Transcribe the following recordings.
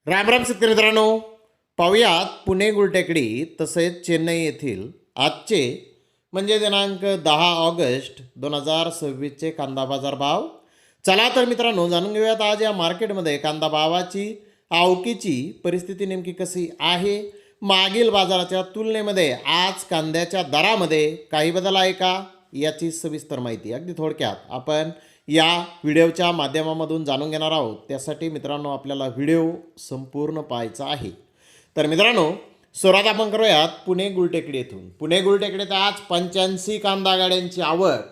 राम राम शेतकरी मित्रांनो, पाहुयात पुणे गुलटेकडी तसेच चेन्नई येथील आजचे म्हणजे दिनांक 10 ऑगस्ट 2026चे कांदा बाजार भाव. चला तर मित्रांनो, जाणून घेऊयात आज या मार्केटमध्ये कांदा भावाची आवकीची परिस्थिती नेमकी कशी आहे. मागील बाजाराच्या तुलनेमध्ये आज कांद्याच्या दरामध्ये काही बदल आहे का याची सविस्तर माहिती अगदी थोडक्यात आपण या व्हिडिओच्या माध्यमामधून जाणून घेणार आहोत. त्यासाठी मित्रांनो आपल्याला व्हिडिओ संपूर्ण पाहायचा आहे. तर मित्रांनो, सुरुवात आपण करूयात पुणे गुलटेकडी येथून. पुणे गुलटेकडीत आज 85 कांदा गाड्यांची आवक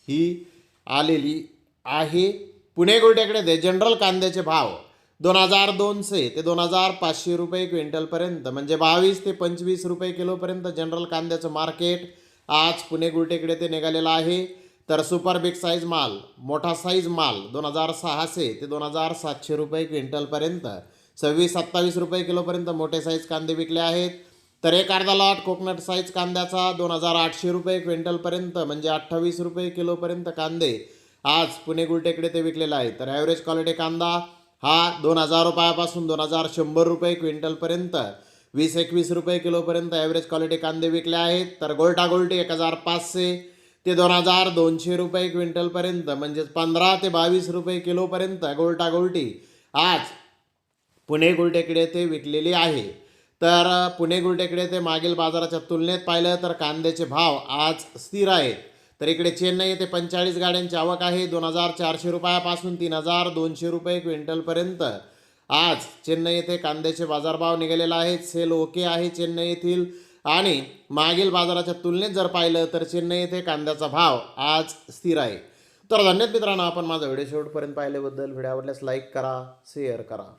ही आलेली आहे. पुणे गुलटेकडीत जनरल कांद्याचे भाव 2200 ते 2500 रुपये क्विंटलपर्यंत म्हणजे 22 ते 25 रुपये किलोपर्यंत जनरल कांद्याचं मार्केट आज पुणे गुलटेकडे ते निघालेलं आहे. तर सुपर बिग साईज माल, मोठा साईज माल 2600 ते 2700 रुपये क्विंटलपर्यंत 26-27 रुपये किलोपर्यंत मोठे साईज कांदे विकले आहेत. तर एक अर्धा लॉट कोकोनट साईज कांद्याचा 2800 रुपये क्विंटलपर्यंत म्हणजे 28 रुपये किलोपर्यंत कांदे आज पुणे गुलटेकडे ते विकलेला आहे. तर ॲव्हरेज क्वालिटी कांदा हा 2000 रुपयापासून 2100 रुपये क्विंटलपर्यंत 20-21 रुपये किलोपर्यंत ॲव्हरेज क्वालिटी कांदे विकले आहेत. तर गोल्टा गोल्टी 1500 ते 2200 रुपये क्विंटलपर्यंत म्हणजेच 15 ते 22 रुपये किलोपर्यंत गोल्टा गोल्टी आज पुणे गुलटेकडे ते विकलेली आहे. तर पुणे गुलटेकडे ते मागील बाजाराच्या तुलनेत पाहिलं तर कांद्याचे भाव आज स्थिर आहेत. तर इकडे चेन्नई येथे 45 गाड्यांची आवक आहे. 2400 रुपयापासून 3200 रुपये क्विंटलपर्यंत आज चेन्नई येथे कांद्याचे बाजारभाव निघालेला आहे. सेल ओके आहे चेन्नई येथील. आणि मागील बाजाराच्या तुलनेत जर पाहिलं तर चेन्नई येथे कांद्याचा भाव आज स्थिर आहे. तर धन्यवाद मित्रांनो, आपण माझा व्हिडिओ शेवटपर्यंत पाहिल्याबद्दल. व्हिडिओ आवडल्यास लाईक करा, शेअर करा.